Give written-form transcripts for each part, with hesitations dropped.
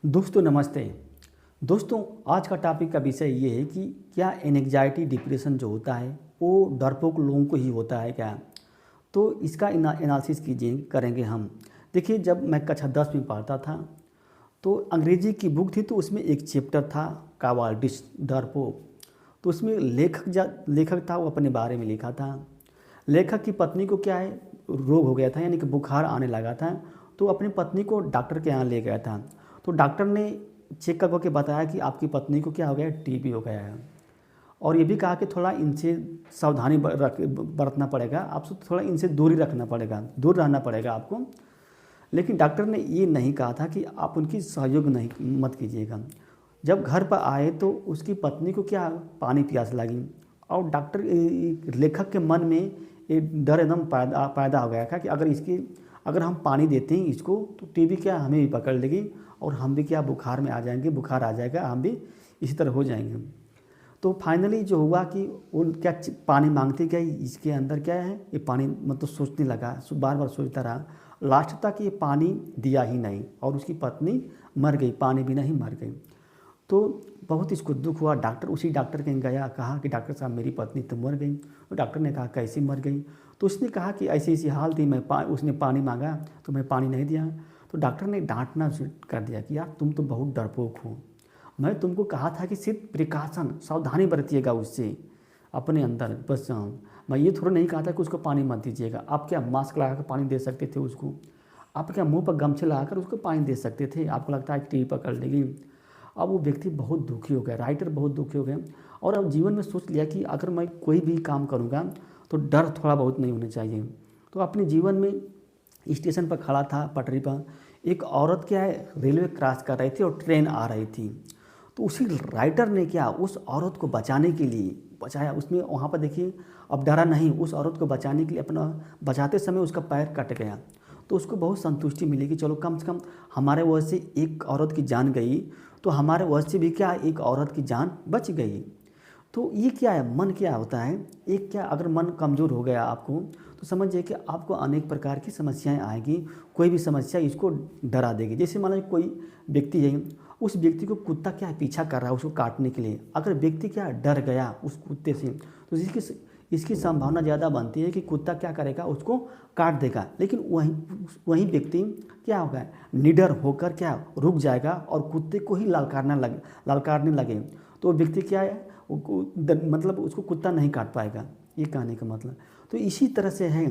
दोस्तों नमस्ते। दोस्तों आज का टॉपिक का विषय ये है कि क्या एंग्जाइटी डिप्रेशन जो होता है वो डरपोक लोगों को ही होता है क्या। तो इसका एनालिसिस कीजिए करेंगे हम। देखिए जब मैं कक्षा 10 में पढ़ता था तो अंग्रेजी की बुक थी, तो उसमें एक चैप्टर था कावाल्डिस डरपोक। तो उसमें लेखक था, वो अपने बारे में लिखा था। लेखक की पत्नी को क्या है, रोग हो गया था, यानी कि बुखार आने लगा था। तो अपनी पत्नी को डॉक्टर के यहाँ ले गया था। तो डॉक्टर ने चेक करके बताया कि आपकी पत्नी को क्या हो गया है, टीबी हो गया है। और ये भी कहा कि थोड़ा इनसे सावधानी बरतना पड़ेगा, आपको थोड़ा इनसे दूरी रखना पड़ेगा, दूर रहना पड़ेगा आपको। लेकिन डॉक्टर ने ये नहीं कहा था कि आप उनकी सहयोग नहीं मत कीजिएगा। जब घर पर आए तो उसकी पत्नी को क्या पानी प्यास लगी, और लेखक के मन में एक डर एकदम पैदा हो गया था कि अगर हम पानी देते हैं इसको तो टीबी क्या हमें भी पकड़ लेगी, और हम भी क्या बुखार में आ जाएंगे, बुखार आ जाएगा, हम भी इसी तरह हो जाएंगे। तो फाइनली जो हुआ कि वो क्या पानी मांगती गई, इसके अंदर क्या है ये पानी, मतलब सोचने लगा, बार बार सोचता रहा। लास्ट तक ये पानी दिया ही नहीं और उसकी पत्नी मर गई, पानी बिना ही मर गई। तो बहुत इसको दुख हुआ। उसी डॉक्टर के गया, कहा कि डॉक्टर साहब मेरी पत्नी तो मर गई। तो डॉक्टर ने कहा कैसे मर गई। तो उसने कहा कि ऐसी ऐसी हाल थी, उसने पानी मांगा तो मैं पानी नहीं दिया। तो डॉक्टर ने डांटना शुरू कर दिया कि यार तुम तो बहुत डरपोक हो, मैं तुमको कहा था कि सिर्फ प्रिकॉशन सावधानी बरतिएगा उससे अपने अंदर बस। मैं ये थोड़ा नहीं कहा था कि उसको पानी मत दीजिएगा। आप क्या मास्क लगा कर पानी दे सकते थे उसको, आप क्या मुंह पर गमछे लगाकर उसको पानी दे सकते थे। आपको लगता है कि टीबी पकड़ लेगी। अब वो व्यक्ति बहुत दुखी हो गया, राइटर बहुत दुखी हो गए, और अब जीवन में सोच लिया कि अगर मैं कोई भी काम करूँगा तो डर थोड़ा बहुत नहीं होना चाहिए। तो अपने जीवन में स्टेशन पर खड़ा था, पटरी पर एक औरत क्या है रेलवे क्रॉस कर रही थी और ट्रेन आ रही थी। तो उसी राइटर ने क्या उस औरत को बचाने के लिए बचाया। उसमें वहाँ पर देखिए अब डरा नहीं, उस औरत को बचाने के लिए अपना बचाते समय उसका पैर कट गया। तो उसको बहुत संतुष्टि मिली कि चलो कम से कम हमारे वजह से एक औरत की जान गई, तो हमारे वजह से भी क्या एक औरत की जान बच गई। तो ये क्या है, मन क्या होता है, एक क्या अगर मन कमज़ोर हो गया आपको तो समझिए कि आपको अनेक प्रकार की समस्याएं आएगी। कोई भी समस्या इसको डरा देगी। जैसे मान लीजिए कोई व्यक्ति है, उस व्यक्ति को कुत्ता क्या है पीछा कर रहा है उसको काटने के लिए। अगर व्यक्ति क्या डर गया उस कुत्ते से तो इसकी संभावना ज़्यादा बनती है कि कुत्ता क्या करेगा, उसको काट देगा। लेकिन वही व्यक्ति क्या होगा, निडर होकर क्या रुक जाएगा और कुत्ते को ही ललकारने लगे, तो व्यक्ति क्या है मतलब उसको कुत्ता नहीं काट पाएगा। ये कहने का मतलब। तो इसी तरह से है,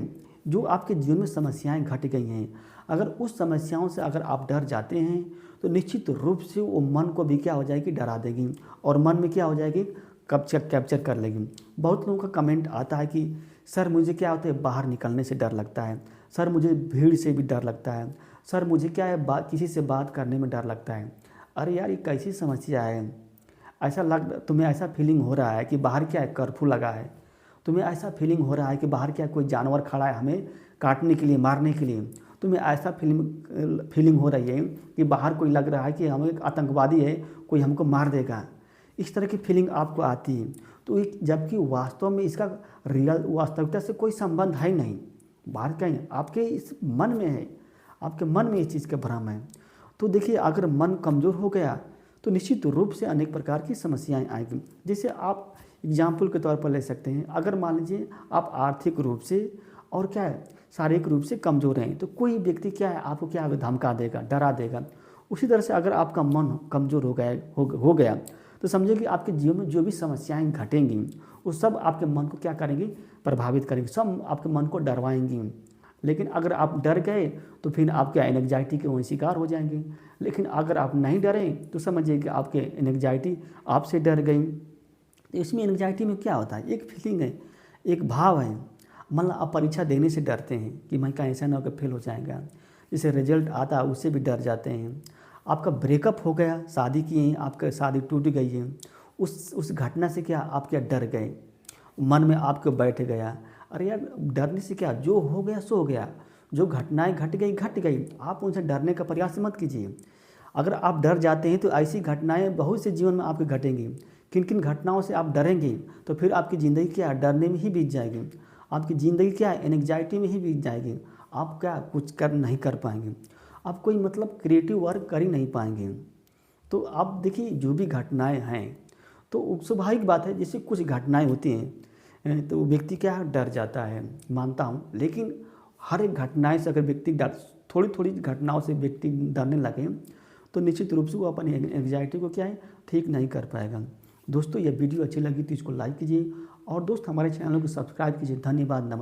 जो आपके जीवन में समस्याएं घट गई हैं, अगर उस समस्याओं से अगर आप डर जाते हैं तो निश्चित रूप से वो मन को भी क्या हो जाएगी, डरा देगी, और मन में क्या हो जाएगी, कैप्चर कर लेगी। बहुत लोगों का कमेंट आता है कि सर मुझे क्या होता है बाहर निकलने से डर लगता है, सर मुझे भीड़ से भी डर लगता है, सर मुझे क्या है किसी से बात करने में डर लगता है। अरे यार ये कैसी समस्या है। तुम्हें ऐसा फीलिंग हो रहा है कि बाहर क्या है कर्फ्यू लगा है, तुम्हें ऐसा फीलिंग हो रहा है कि बाहर क्या कोई जानवर खड़ा है हमें काटने के लिए, मारने के लिए, तुम्हें ऐसा फीलिंग हो रही है कि बाहर कोई लग रहा है कि हम एक आतंकवादी है, कोई हमको मार देगा, इस तरह की फीलिंग आपको आती है। तो जबकि वास्तव में इसका रियल वास्तविकता से कोई संबंध है नहीं, बाहर कहीं आपके इस मन में है, आपके मन में इस चीज़ का भ्रम है। तो देखिए अगर मन कमज़ोर हो गया तो निश्चित रूप से अनेक प्रकार की समस्याएं आएंगी। जैसे आप एग्जाम्पल के तौर पर ले सकते हैं, अगर मान लीजिए आप आर्थिक रूप से और क्या है शारीरिक रूप से कमज़ोर हैं, तो कोई व्यक्ति क्या है आपको क्या धमका देगा, डरा देगा। उसी तरह से अगर आपका मन कमज़ोर हो गया तो समझिए कि आपके जीवन में जो भी समस्याएं घटेंगी वो सब आपके मन को क्या करेंगी, प्रभावित करेंगी, सब आपके मन को डरवाएंगी। लेकिन अगर आप डर गए तो फिर आप क्या एंग्जाइटी के वहीं शिकार हो जाएंगे। लेकिन अगर आप नहीं डरें तो समझिए कि आपके एंग्जाइटी आपसे डर गई। तो इसमें एंग्जाइटी में क्या होता है, एक फीलिंग है, एक भाव है। मान लो आप परीक्षा देने से डरते हैं कि मैं कहीं ऐसा ना हो कि फेल हो जाएगा, जैसे रिजल्ट आता है उससे भी डर जाते हैं। आपका ब्रेकअप हो गया, शादी किए हैं, आपका शादी टूट गई है, उस घटना से क्या आप क्या डर गए, मन में आपको बैठ गया। अरे यार डरने से क्या, जो हो गया सो हो गया, जो घटनाएं घट गई, आप उनसे डरने का प्रयास मत कीजिए। अगर आप डर जाते हैं तो ऐसी घटनाएं बहुत से जीवन में आपके घटेंगी। किन किन घटनाओं से आप डरेंगे तो फिर आपकी ज़िंदगी क्या डरने में ही बीत जाएगी, आपकी ज़िंदगी क्या एंग्जाइटी में ही बीत जाएगी। आप क्या कुछ नहीं कर पाएंगे, आप कोई मतलब क्रिएटिव वर्क कर ही नहीं पाएंगे। तो आप देखिए जो भी घटनाएं हैं तो स्वाभाविक बात है, जैसे कुछ घटनाएं होती हैं तो व्यक्ति क्या है, डर जाता है, मानता हूँ। लेकिन हर एक घटनाएं से अगर व्यक्ति डर, थोड़ी थोड़ी घटनाओं से व्यक्ति डरने लगे तो निश्चित रूप से वो अपनी एंग्जाइटी को क्या है, ठीक नहीं कर पाएगा। दोस्तों ये वीडियो अच्छी लगी तो इसको लाइक कीजिए और दोस्त हमारे चैनल को सब्सक्राइब कीजिए। धन्यवाद, नमस्कार।